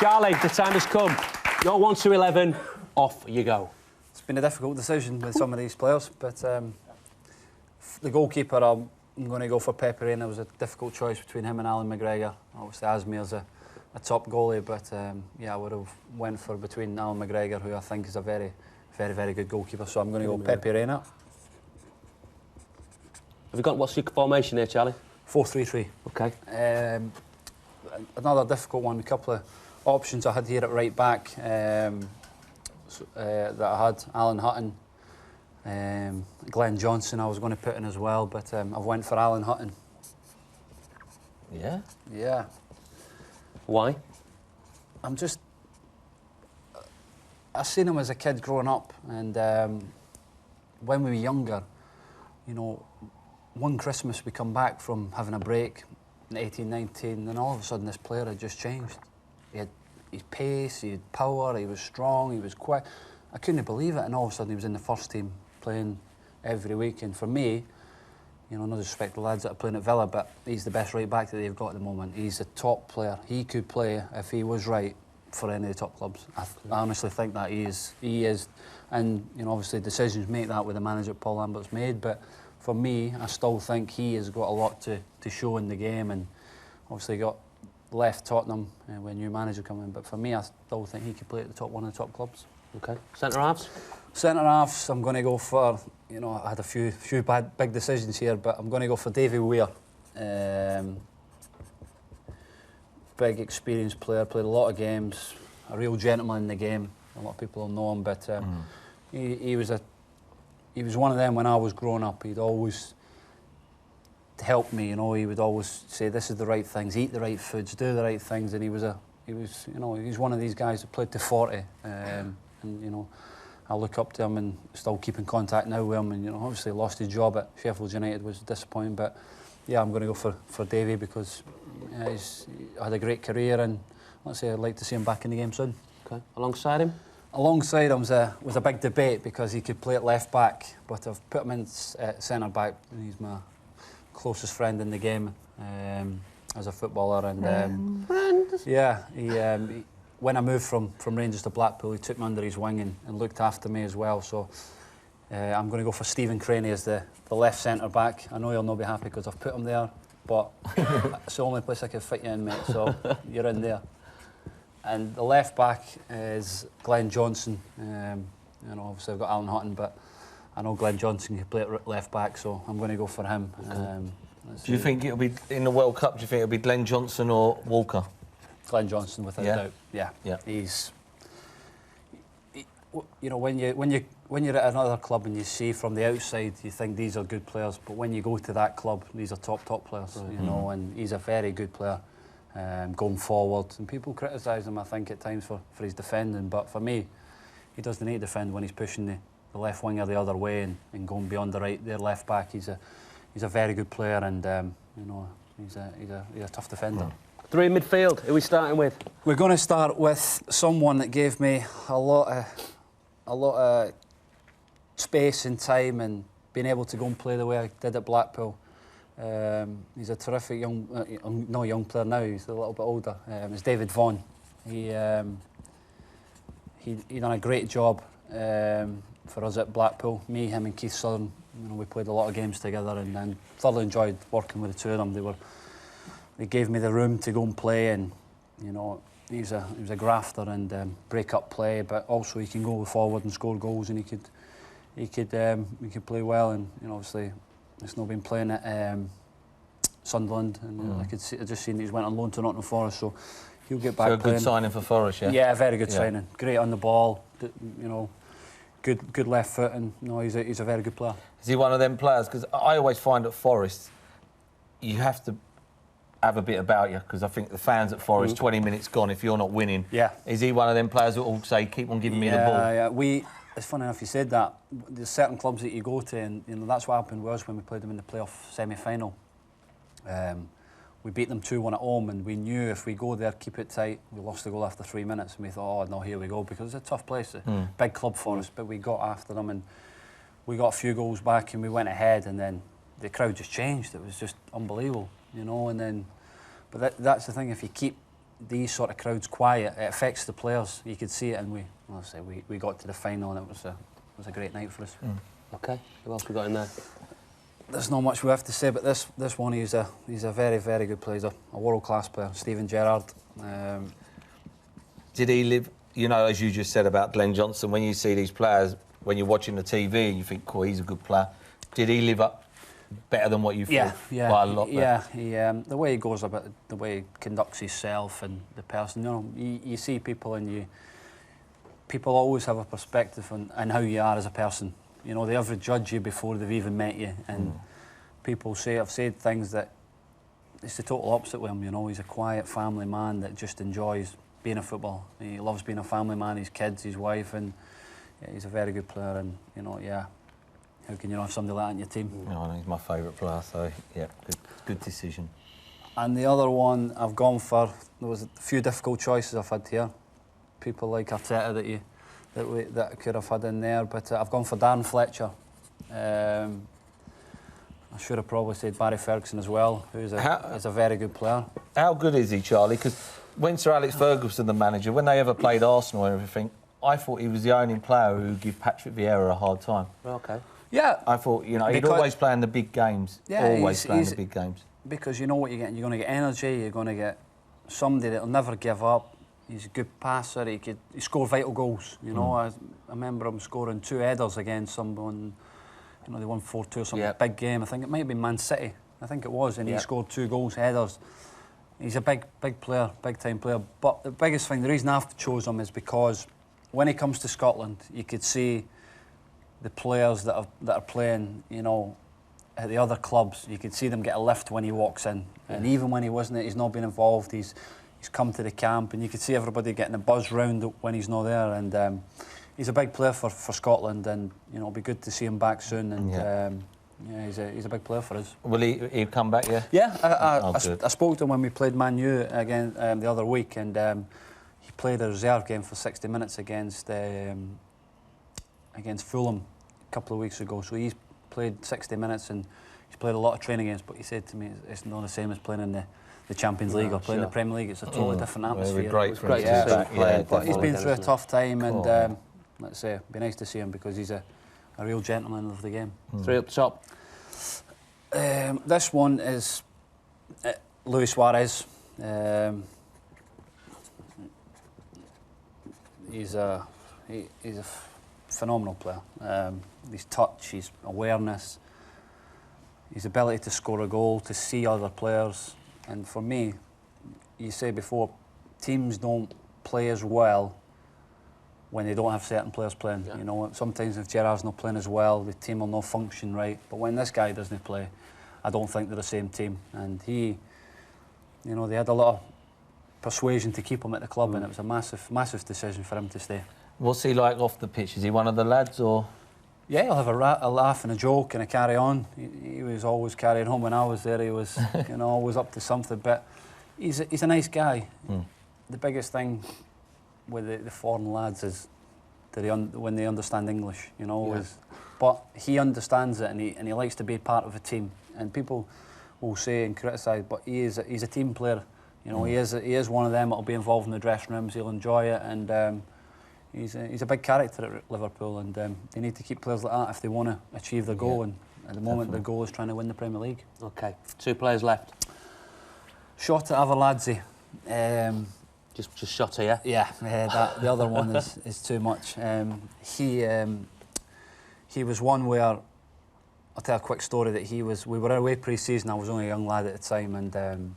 Charlie, the time has come. You're 1 to 11. Off you go. It's been a difficult decision with some of these players, but the goalkeeper, I'm going to go for Peperina. It was a difficult choice between him and Alan McGregor. Obviously, Asmir's a top goalie, but yeah, I would have went for between Alan McGregor, who I think is a very, very good goalkeeper. So I'm going to go Peperina. Have you got, what's your formation here, Charlie? 4-3-3. Okay. Another difficult one. A couple of options I had here at right back that I had Alan Hutton, Glenn Johnson I was going to put in as well, but I've went for Alan Hutton. Yeah? Yeah. Why? I seen him as a kid growing up, and when we were younger, you know, one Christmas we come back from having a break in 18, 19, and all of a sudden this player had just changed. He had his pace, he had power, he was strong, he was quick. I couldn't believe it, and all of a sudden he was in the first team playing every week. And for me, you know, no disrespect to the lads that are playing at Villa, but he's the best right back that they've got at the moment. He's a top player. He could play, if he was right, for any of the top clubs. I honestly think that he is. And, you know, obviously decisions make that with the manager Paul Lambert's made, but for me, I still think he has got a lot to show in the game, and obviously got left Tottenham when new manager come in. But for me, I still think he could play at the top one of the top clubs. Okay. Centre halves? Centre halves, I'm going to go for, you know, I had a few big decisions here, but I'm going to go for Davy Weir. Big experienced player, played a lot of games, a real gentleman in the game. A lot of people will know him, but he was one of them when I was growing up. He'd always help me, you know. He would always say, "This is the right things, eat the right foods, do the right things." And he was, you know, he's one of these guys that played to 40, and you know, I look up to him and still keep in contact now with him. And you know, obviously lost his job at Sheffield United, was disappointing, but yeah, I'm going to go for Davy because he's had a great career, and let's say I'd like to see him back in the game soon. Okay. Alongside him? Alongside him was a big debate because he could play at left back, but I've put him in centre back. He's my closest friend in the game as a footballer, and yeah, he when I moved from Rangers to Blackpool, he took me under his wing and looked after me as well. So I'm going to go for Stephen Craney as the left centre back. I know he'll not be happy because I've put him there, but it's the only place I could fit you in, mate. So you're in there. And the left back is Glenn Johnson. You know, obviously I've got Alan Hutton, but I know Glenn Johnson can play at left back, so I'm going to go for him. Do you think it'll be in the World Cup? Do you think it'll be Glenn Johnson or Walker? Glenn Johnson, without doubt. Yeah. You know, when you're at another club and you see from the outside, you think these are good players, but when you go to that club, these are top players. You know, and he's a very good player. Going forward, and people criticise him, I think, at times for his defending, but for me, he doesn't need to defend when he's pushing the left winger the other way and going beyond their left back. He's a very good player, and you know, he's a tough defender. Three in midfield. Who are we starting with? We're going to start with someone that gave me a lot of space and time, and being able to go and play the way I did at Blackpool. He's a terrific young player now. He's a little bit older. It's David Vaughan. He done a great job for us at Blackpool. Me, him, and Keith Southern. You know, we played a lot of games together, and thoroughly enjoyed working with the two of them. They gave me the room to go and play, and you know, he was a grafter and break up play, but also he can go forward and score goals, and he could play well, and you know, obviously. He's not been playing at Sunderland, and I just seen he's went on loan to Nottingham Forest, so he'll get back. So a playing. good signing for Forest, yeah. Yeah, very good signing. Great on the ball, you know, good left foot, and you know, he's a very good player. Is he one of them players? Because I always find at Forest, you have to have a bit about you, because I think the fans at Forest, 20 minutes gone if you're not winning. Yeah. Is he one of them players that will say, keep on giving me the ball? Yeah. It's funny enough you said that. There's certain clubs that you go to, and you know, that's what happened with us when we played them in the playoff semi-final. We beat them 2-1 at home, and we knew if we go there, keep it tight, we lost the goal after 3 minutes, and we thought, oh no, here we go, because it's a tough place, a big club for us, but we got after them, and we got a few goals back, and we went ahead, and then the crowd just changed. It was just unbelievable, you know, and then, but that's the thing, if you keep these sort of crowds quiet, it affects the players. You could see it, and we got to the final, and it was a great night for us. Okay, who else we got in there? There's not much we have to say, but this one, he's a very, very good player. He's a world-class player, Steven Gerrard. Did he live, you know, as you just said about Glenn Johnson, when you see these players, when you're watching the TV and you think, cool, he's a good player, did he live up better than what you thought? Yeah, by a lot better? Yeah. The way he goes about it, the way he conducts himself and the person, you know, you see people and people always have a perspective on how you are as a person. You know, they ever judge you before they've even met you, and people have said things that it's the total opposite with him. You know, he's a quiet family man that just enjoys being a footballer. He loves being a family man, his kids, his wife, and he's a very good player. And you know, how can you not have somebody like that in your team? No, he's my favourite player, so yeah, good decision. And the other one I've gone for, there was a few difficult choices I've had here. People like Arteta that I could have had in there, but I've gone for Darren Fletcher. I should have probably said Barry Ferguson as well, who's a very good player. How good is he, Charlie? Because when Sir Alex Ferguson, the manager, when they ever played Arsenal and everything, I thought he was the only player who would give Patrick Vieira a hard time. Okay. Yeah. I thought, you know, he'd always play in the big games. Yeah, always play in the big games. Because you know what you're getting. You're going to get energy, you're going to get somebody that'll never give up. He's a good passer, he scored vital goals. You know, I remember him scoring 2 headers against someone, you know, they won 4-2 or something, big game. I think it might have been Man City, I think it was, and he scored 2 goals, headers. He's a big player, big-time player. But the biggest thing, the reason I've chose him is because when he comes to Scotland, you could see the players that are playing, you know, at the other clubs, you could see them get a lift when he walks in. And even when he's not been involved, he's come to the camp, and you could see everybody getting a buzz round when he's not there. And he's a big player for Scotland, and you know, it'll be good to see him back soon. And he's a big player for us. Will he come back? Yeah. Yeah, I spoke to him when we played Man U again the other week, and he played a reserve game for 60 minutes against Fulham a couple of weeks ago. So he's played 60 minutes, and he's played a lot of training games. But he said to me, it's not the same as playing in the Champions League or playing in the Premier League. It's a totally different atmosphere. It was great to see him. But he's been through a tough time, and let's say it'd be nice to see him because he's a real gentleman of the game. 3 up top. This one is Luis Suarez. He's a phenomenal player. His touch, his awareness, his ability to score a goal, to see other players. And for me, you say before, teams don't play as well when they don't have certain players playing. You know, sometimes if Gerrard's not playing as well, the team will not function right. But when this guy doesn't play, I don't think they're the same team. And he, you know, they had a lot of persuasion to keep him at the club, and it was a massive decision for him to stay. What's he like off the pitch? Is he one of the lads, or? Yeah, he'll have a laugh and a joke and a carry on. He was always carrying on when I was there. He was, you know, always up to something. But he's a nice guy. The biggest thing with the foreign lads is that when they understand English, you know. But he understands it, and he likes to be part of a team. And people will say and criticise, but he's a team player. You know, he is one of them that'll be involved in the dressing rooms. He'll enjoy it, and he's a big character at Liverpool, and they need to keep players like that if they want to achieve their goal. And at the moment, their goal is trying to win the Premier League. Okay, 2 players left. Shota Arveladze. Just Shota, yeah? Yeah, the other one is too much. He was one where, I'll tell a quick story that we were away pre-season. I was only a young lad at the time, and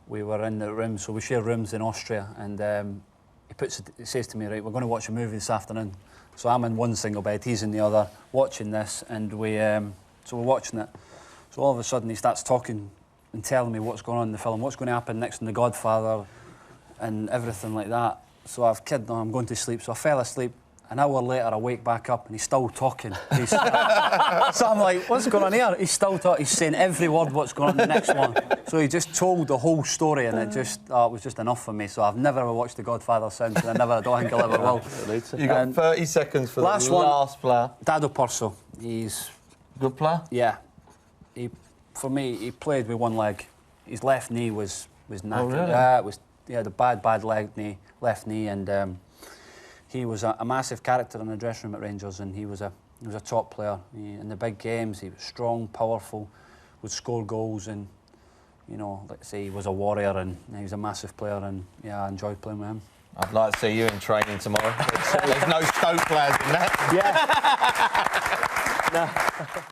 we were in the room, so we share rooms in Austria, and he says to me, right, we're going to watch a movie this afternoon. So I'm in one single bed, he's in the other, watching this, and so we're watching it. So all of a sudden he starts talking and telling me what's going on in the film, what's going to happen next in The Godfather, and everything like that. So I'm going to sleep. So I fell asleep. An hour later, I wake back up and he's still talking. So I'm like, what's going on here? He's still talking. He's saying every word what's going on in the next one. So he just told the whole story, and it was just enough for me. So I've never ever watched The Godfather since, and I don't think I'll ever will. You got 30 seconds for the last player. Dado Porso. He's good player. Yeah. For me, he played with one leg. His left knee was knackered. Oh, really? It was had a bad left knee, and he was a massive character in the dressing room at Rangers, and he was a top player. In the big games, he was strong, powerful, would score goals, and let's say he was a warrior, and he was a massive player, and yeah, I enjoyed playing with him. I'd like to see you in training tomorrow. There's no Stoke players in that. Yeah. No.